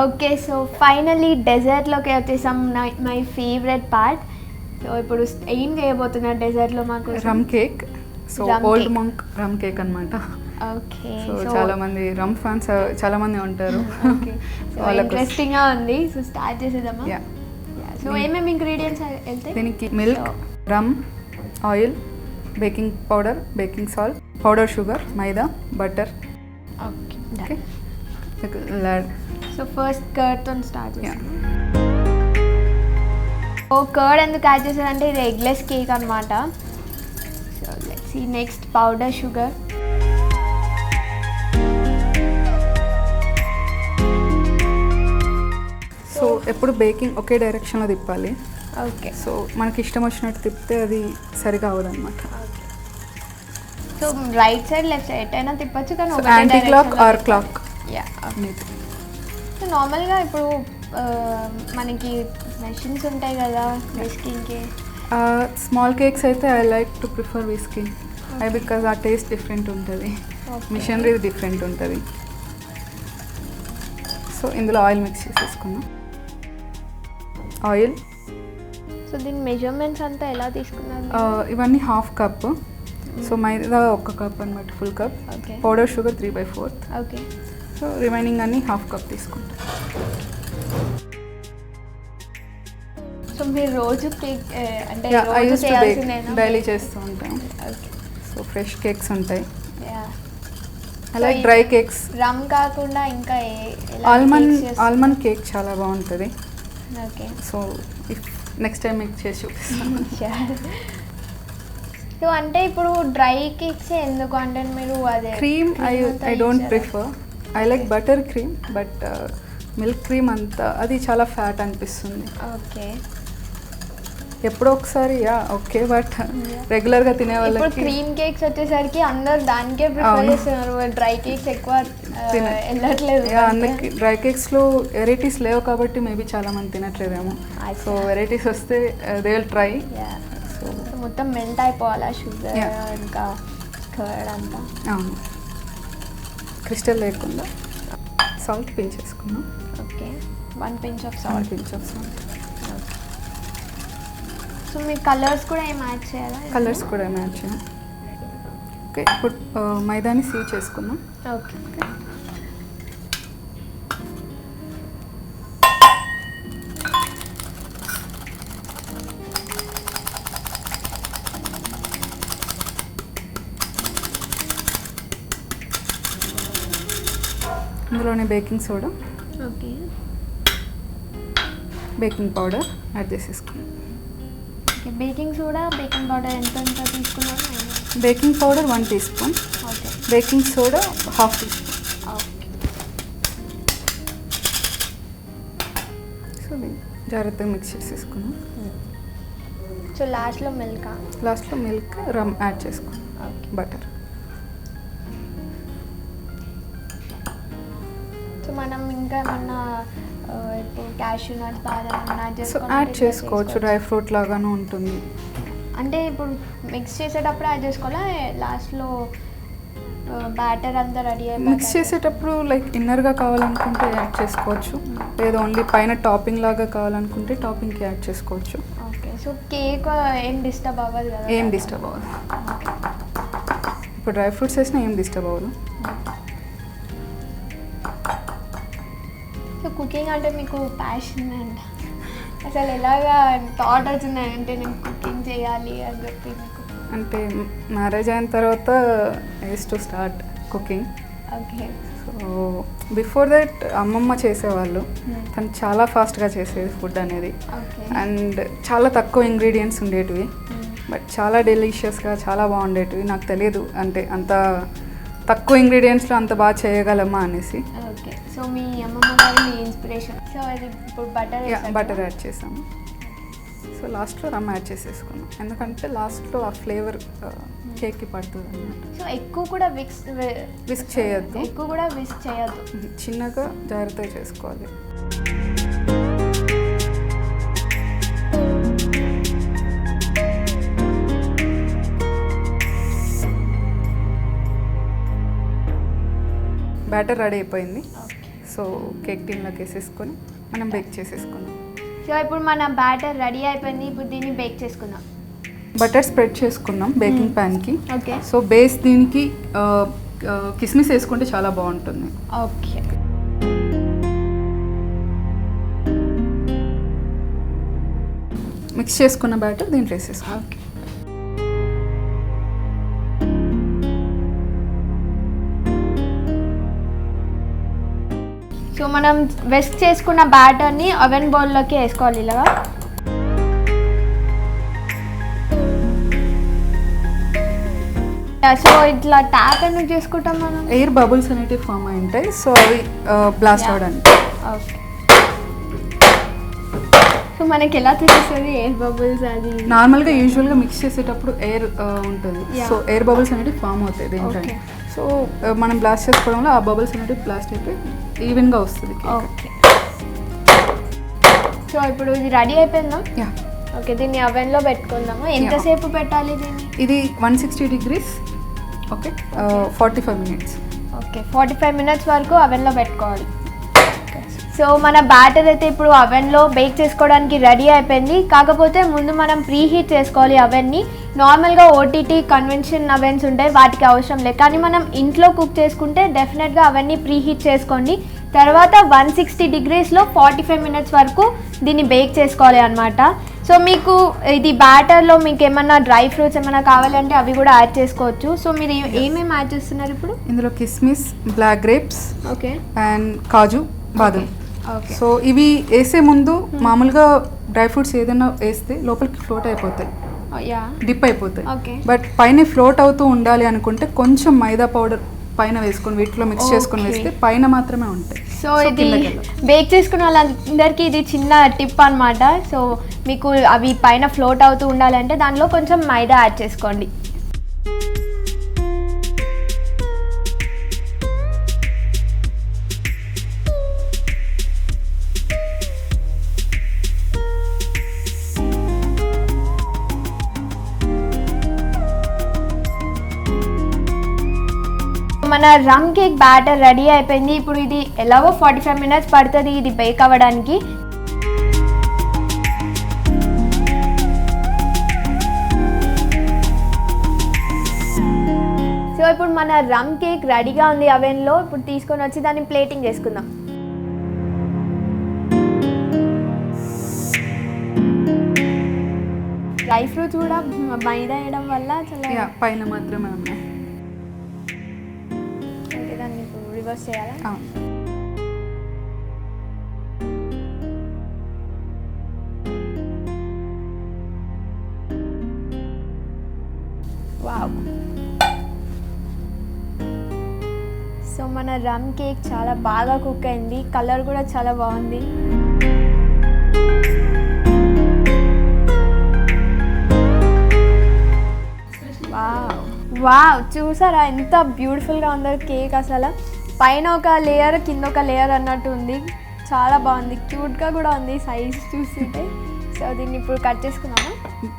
Okay, so finally డెజర్ట్లోకి వచ్చేసాం. My favourite part. So ఇప్పుడు ఏం చేయబోతున్నా డెజర్ట్లో మాకు? Rum cake. So Old Monk rum cake అనమాట. ఓకే, సో చాలా మంది రమ్ ఫ్యాన్స్ చాలా మంది ఉంటారు. ఇంట్రెస్టింగ్గా ఉంది. సో స్టార్ట్ చేసేద్దామా? సో ఏమేమి ఇంగ్రీడియంట్స్ వెళ్తాయి దీనికి? Milk, rum, oil, baking powder, baking salt, powder sugar, maida, butter. Okay, so first కర్డ్తో స్టార్ట్ చేస్తాం. ఓ కర్డ్ ఎందుకు యాడ్ చేశారంటే ఇది ఎగ్లెస్ కేక్ అనమాట. So let's see. Next powder sugar. So ఎప్పుడు బేకింగ్ ఒకే డైరెక్షన్లో తిప్పాలి. ఓకే, సో మనకి ఇష్టం వచ్చినట్టు తిప్పితే అది సరిగా అవ్వదన్నమాట. So right side left side ఎటైనా తిప్పచ్చు, కానీ anti clock or clock. So నార్మల్గా ఇప్పుడు మనకి మెషిన్స్ ఉంటాయి కదా విస్కింగ్కి. స్మాల్ కేక్స్ అయితే I like to prefer whisking. Because ఆ టేస్ట్ డిఫరెంట్ ఉంటుంది, మిషనరీ డిఫరెంట్ ఉంటుంది. సో ఇందులో ఆయిల్ మిక్స్ చేసేసుకున్నాం. ఆయిల్. సో దీని మెజర్మెంట్స్ అంతా ఎలా తీసుకున్నారు? ఇవన్నీ half cup. So maida 1 cup అనమాట, full cup. Powder sugar 3/4. Okay, so remaining అన్ని హాఫ్ కప్ తీసుకుంటాం. సో మీరు రోజు కేక్ అంటే డైలీ చేస్తూ ఉంటాం. సో ఫ్రెష్ కేక్స్ ఉంటాయి, అలాగే డ్రై కేక్స్. రమ్ కాకుండా ఇంకా ఆల్మండ్ కేక్ చాలా బాగుంటుంది. ఓకే, సో నెక్స్ట్ టైం మీకు చేసి చూపిస్తాను. సో అంటే ఇప్పుడు డ్రై కేక్స్ ఎందుకు అంటే మీరు అదే cream I don't prefer. I like butter cream, but milk cream అంతా అది చాలా ఫ్యాట్ అనిపిస్తుంది. ఓకే, ఎప్పుడో ఒకసారి ఓకే, బట్ రెగ్యులర్గా తినే వాళ్ళకి క్రీమ్ కేక్స్ వచ్చేసరికి అందరు దానికే ప్రిఫర్ చేస్తున్నారు. డ్రై కేక్స్ ఎక్కువ వెళ్ళట్లేదు. అందరికి డ్రై కేక్స్లో వెరైటీస్ లేవు కాబట్టి మేబీ చాలా మంది తినట్లేదేమో. సో వెరైటీస్ వస్తే దే విల్ ట్రై. సో మొత్తం మెల్ట్ అయిపోవాలా షుగర్ ఇంకా కర్డ్ అంతా? అవును, క్రిస్టల్ లేకుండా. సాల్ట్ పించ్ చేసుకున్నాం. Okay, 1 pinch of salt. So me colours కూడా ఏం యాడ్ చేయాలా? కలర్స్ కూడా ఏం యాడ్ చేయాలి. ఓకే, ఇప్పుడు మైదాని సీవ్ చేసుకుందాం. ఓకే, ఇందులోనే baking soda, okay, baking powder add చేసేసుకున్నాం. బేకింగ్ సోడా, బేకింగ్ పౌడర్ ఎంత తీసుకున్నారు? Baking powder 1 teaspoon. Okay, baking soda 1/2 teaspoon. Okay. So జాగ్రత్తగా మిక్స్ చేసేసుకున్నాం. సో లాస్ట్లో మిల్క్, రమ్ యాడ్ చేసుకున్నాం, బటర్. సో మనం ఇంకా ఏమన్నా ఇప్పుడు క్యాష్యూ నట్స్, బాదం సో యాడ్ చేసుకోవచ్చు, డ్రై ఫ్రూట్ లాగానే ఉంటుంది. అంటే ఇప్పుడు మిక్స్ చేసేటప్పుడు యాడ్ చేసుకోవాలా? లాస్ట్లో బ్యాటర్ అంతా రెడీ అయిపోయి మిక్స్ చేసేటప్పుడు లైక్ ఇన్నర్గా కావాలనుకుంటే యాడ్ చేసుకోవచ్చు, లేదా ఓన్లీ పైన టాపింగ్ లాగా కావాలనుకుంటే టాపింగ్కి యాడ్ చేసుకోవచ్చు. ఓకే, సో కేక్ ఏం డిస్టర్బ్ అవ్వదు కదా? ఏం డిస్టర్బ్ అవ్వదు. ఇప్పుడు డ్రై ఫ్రూట్స్ వేసినా ఏం డిస్టర్బ్ అవ్వదు. సో కుకింగ్ అంటే మీకు ప్యాషన్ అంట. అసలు ఎలాగా థాట్ వచ్చింది అంటే నేను కుకింగ్ చేయాలి అని చెప్పి? మీకు అంటే మ్యారేజ్ అయిన తర్వాత use to start cooking. Okay, so before that అమ్మమ్మ చేసేవాళ్ళు. తను చాలా ఫాస్ట్గా చేసేది ఫుడ్ అనేది, అండ్ చాలా తక్కువ ఇంగ్రీడియంట్స్ ఉండేటివి, బట్ చాలా డెలిషియస్గా చాలా బాగుండేటివి. నాకు తెలియదు అంటే అంత తక్కువ ఇంగ్రీడియంట్స్లో అంత బాగా చేయగలమా అనేసి. ఓకే, సో మీ అమ్మమ్మ గారు మీ ఇన్స్పిరేషన్. సో అది ఇప్పుడు బటర్ యాడ్ చేసాము. సో లాస్ట్లో రమ్ యాడ్ చేసేసుకున్నాం, ఎందుకంటే లాస్ట్లో ఆ ఫ్లేవర్ కేక్కి పడుతుంది అన్నమాట. సో ఎక్కువ కూడా విస్క్ చేయొద్దు. చిన్నగా జాగ్రత్తగా చేసుకోవాలి. బ్యాటర్ రెడీ అయిపోయింది. సో కేక్ టిన్లోకి వేసేసుకొని మనం బేక్ చేసేసుకుందాం. సో ఇప్పుడు మన బ్యాటర్ రెడీ అయిపోయింది. ఇప్పుడు దీన్ని బేక్ చేసుకుందాం. బటర్ స్ప్రెడ్ చేసుకున్నాం బేకింగ్ ప్యాన్కి. ఓకే. సో బేస్ దీనికి కిస్మిస్ వేసుకుంటే చాలా బాగుంటుంది. ఓకే. మిక్స్ చేసుకున్న బ్యాటర్ దీంట్లో వేసేసుకో. ఓకే. సో మనం వెస్ట్ చేసుకున్న బ్యాటర్ని ఓవెన్ బౌల్లోకి వేసుకోవాలి ఇలాగా. సో ఇట్లా ట్యాప్ ఎందుకు చేసుకుంటాం మనం? ఎయిర్ బబుల్స్ అనేటివి ఫామ్ అయి ఉంటాయి, సో అవి బ్లాస్ట్ అవడానికి. ఓకే. సో మనకి ఎలా తెలుస్తుంది ఎయిర్ బబుల్స్? అది నార్మల్గా యూజువల్గా మిక్స్ చేసేటప్పుడు ఎయిర్ ఉంటుంది, సో ఎయిర్ బబుల్స్ అనేవి ఫామ్ అవుతాయి దేంట్లో. సో మనం బ్లాస్ట్ చేసుకోవడం వల్ల ఆ బబుల్స్ అనేవి బ్లాస్ట్ అయిపోయి ఈవెన్గా వస్తుంది. ఓకే. సో ఇప్పుడు ఇది రెడీ అయిపోయిందా? యా. ఓకే. దీన్ని ఓవెన్లో పెట్టుకుందాము. ఎంతసేపు పెట్టాలి దీన్ని? ఇది 160 degrees. Okay. 45 minutes. Okay. 45 minutes వరకు ఓవెన్లో పెట్టుకోవాలి. సో మన బ్యాటర్ అయితే ఇప్పుడు ఓవెన్లో బేక్ చేసుకోవడానికి రెడీ అయిపోయింది. కాకపోతే ముందు మనం ప్రీ హీట్ చేసుకోవాలి ఓవెన్ని. నార్మల్గా ఓటీటీ కన్వెన్షన్ ఓవెన్స్ ఉంటాయి, వాటికి అవసరం లేదు. కానీ మనం ఇంట్లో కుక్ చేసుకుంటే డెఫినెట్గా అవన్నీ ప్రీ హీట్ చేసుకోండి. తర్వాత 160 degreesలో 45 minutes వరకు దీన్ని బేక్ చేసుకోవాలి అనమాట. సో మీకు ఇది బ్యాటర్లో మీకు ఏమన్నా డ్రై ఫ్రూట్స్ ఏమైనా కావాలంటే అవి కూడా యాడ్ చేసుకోవచ్చు. సో మీరు ఏమేమి యాడ్ చేస్తున్నారు ఇప్పుడు? ఇందులో కిస్మిస్, బ్లాక్ గ్రేప్స్, ఓకే, అండ్ కాజు, బాదం. సో ఇవి వేసే ముందు మామూలుగా డ్రై ఫ్రూట్స్ ఏదైనా వేస్తే లోపలికి ఫ్లోట్ అయిపోతాయి, డిప్ అయిపోతాయి. బట్ పైన ఫ్లోట్ అవుతూ ఉండాలి అనుకుంటే కొంచెం మైదా పౌడర్ పైన వేసుకొని వీటిలో మిక్స్ చేసుకొని వేస్తే పైన మాత్రమే ఉంటాయి. సో ఇది బేక్ చేసుకున్న వాళ్ళందరికీ ఇది చిన్న టిప్ అనమాట. సో మీకు అవి పైన ఫ్లోట్ అవుతూ ఉండాలంటే దానిలో కొంచెం మైదా యాడ్ చేసుకోండి. మన రమ్ కేక్ బ్యాటర్ రెడీ అయిపోయింది. ఇప్పుడు ఇది ఎలాగో 45 minutes పడుతుంది ఇది బేక్ అవ్వడానికి. సో ఇప్పుడు మన రమ్ కేక్ రెడీగా ఉంది అవెన్లో. ఇప్పుడు తీసుకొని వచ్చి దాన్ని ప్లేటింగ్ చేసుకుందాం. డ్రై ఫ్రూట్స్ కూడా మైదా వేయడం వల్ల చాలా పైన మాత్రమే ఉన్నాయి. రివర్స్ చేయాలా? వావ్. సో మన రమ్ కేక్ చాలా బాగా కుక్ అయింది. కలర్ కూడా చాలా బాగుంది. వావ్, చూసారా ఎంత బ్యూటిఫుల్గా ఉందో కేక్. అసలు పైన ఒక లేయర్ కింద ఒక లేయర్ అన్నట్టు ఉంది. చాలా బాగుంది, క్యూట్గా కూడా ఉంది సైజ్ చూస్తుంటే. సో దీన్ని ఇప్పుడు కట్ చేసుకున్నాము.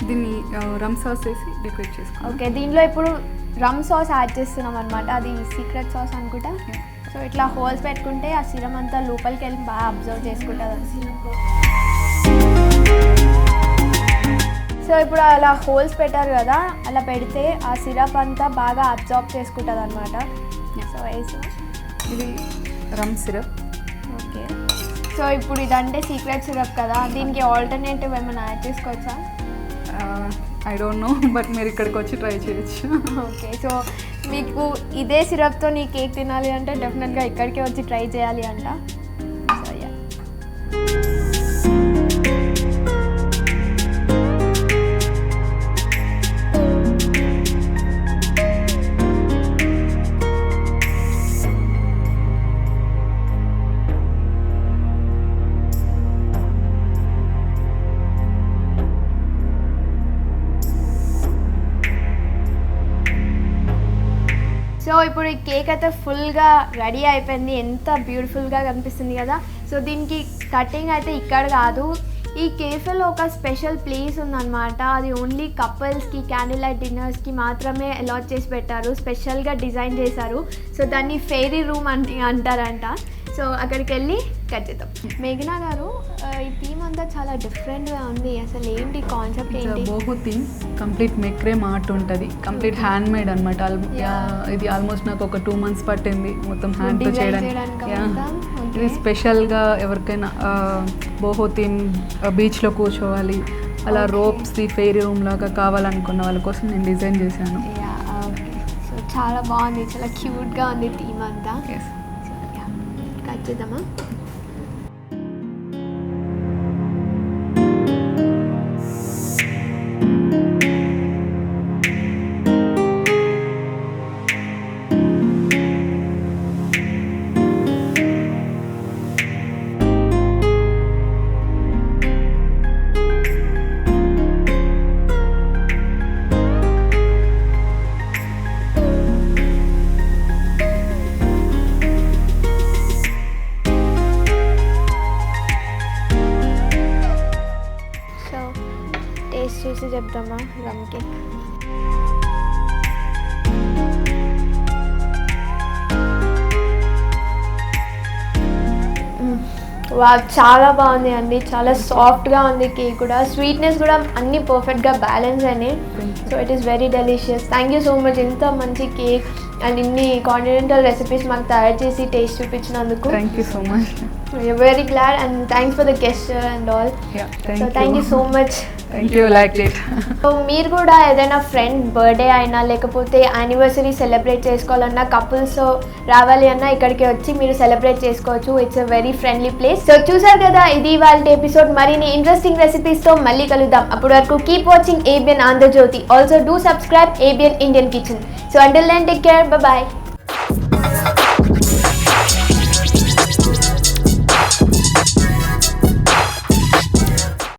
దీన్ని రమ్ సాస్ వేసి డెకరేట్ చేసుకున్నాం. ఓకే. దీంట్లో ఇప్పుడు రమ్ సాస్ యాడ్ చేస్తున్నాం అనమాట. అది సీక్రెట్ సాస్ అనుకుంటా. సో ఇట్లా హోల్స్ పెట్టుకుంటే ఆ సిరప్ అంతా లోపలికి వెళ్ళి బాగా అబ్జర్వ్ చేసుకుంటుంది. సో ఇప్పుడు అలా హోల్స్ పెట్టారు కదా, అలా పెడితే ఆ సిరప్ అంతా బాగా అబ్జర్వ్ చేసుకుంటుంది అనమాట. సో వేసి ఇది రమ్ సిరప్. ఓకే. సో ఇప్పుడు ఇదంటే సీక్రెట్ సిరప్ కదా, దీనికి ఆల్టర్నేటివ్ ఏమైనా యాడ్ చేసుకోవచ్చా? ఐ డోంట్ నో, బట్ మీరు ఇక్కడికి వచ్చి ట్రై చేయొచ్చు. ఓకే. సో మీకు ఇదే సిరప్తో నీ కేక్ తినాలి అంటే డెఫినెట్గా ఇక్కడికే వచ్చి ట్రై చేయాలి అంట. So yeah. సో ఇప్పుడు ఈ కేక్ అయితే ఫుల్గా రెడీ అయిపోయింది. ఎంత బ్యూటిఫుల్గా కనిపిస్తుంది కదా. సో దీనికి కటింగ్ అయితే ఇక్కడ కాదు, ఈ కేఫేలో ఒక స్పెషల్ ప్లేస్ ఉందన్నమాట. అది ఓన్లీ కపుల్స్కి, క్యాండిల్ లైట్ డిన్నర్స్కి మాత్రమే అలాట్ చేసి పెట్టారు. స్పెషల్గా డిజైన్ చేశారు. సో దాన్ని ఫెయిరీ రూమ్ అని అంటారంట. సో అక్కడికి వెళ్ళి కట్ చేద్దాం. మేఘనా గారు, ఈ థీమ్ అంతా చాలా డిఫరెంట్గా ఉంది. అసలు ఏంటి కాన్సెప్ట్ ఏంటి? బోహు థీమ్ కంప్లీట్ మెక్రేమ్ ఆర్ట్ ఉంటుంది, కంప్లీట్ హ్యాండ్ మేడ్ అనమాట. ఇది ఆల్మోస్ట్ నాకు ఒక 2 months పట్టింది మొత్తం హ్యాండ్తో చేయడానికి. ఇది స్పెషల్గా ఎవరికైనా బోహో థీమ్ బీచ్లో కూర్చోవాలి, అలా రోప్స్ది ఫెయిరీ రూమ్ లాగా కావాలనుకున్న వాళ్ళ కోసం నేను డిజైన్ చేశాను. సో చాలా బాగుంది, చాలా క్యూట్గా ఉంది థీమ్ అంతా. కట్ చేద్దామా? టేస్ట్ చూసి చెప్తామా రమ్ కేక్? చాలా బాగుంది అండి, చాలా సాఫ్ట్గా ఉంది కేక్ కూడా, స్వీట్నెస్ కూడా అన్నీ పర్ఫెక్ట్గా బ్యాలెన్స్ అయినాయి. So it is very delicious. Thank you so much ఇంత మంచి కేక్ అండ్ ఇన్ని కాంటినెంటల్ రెసిపీస్ మాకు తయారు చేసి టేస్ట్ చూపించినందుకు. Thank you so much. We're very glad and thanks for the gesture and all. Thank you so much. Thank you, liked it. So మీరు కూడా ఏదైనా ఫ్రెండ్ బర్త్డే అయినా లేకపోతే యానివర్సరీ సెలబ్రేట్ చేసుకోవాలన్నా కపుల్స్ రావాలి అన్నా ఇక్కడికి వచ్చి మీరు సెలబ్రేట్ చేసుకోవచ్చు. It's a very friendly place. So చూసారు కదా, ఇది ఇవాళ ఎపిసోడ్. మరిన్ని ఇంట్రెస్టింగ్ రెసిపీస్తో మళ్ళీ కలుద్దాం. అప్పటి వరకు keep watching ABN Andhrajyothi. Also do subscribe ABN Indian kitchen. So until then take care, bye bye.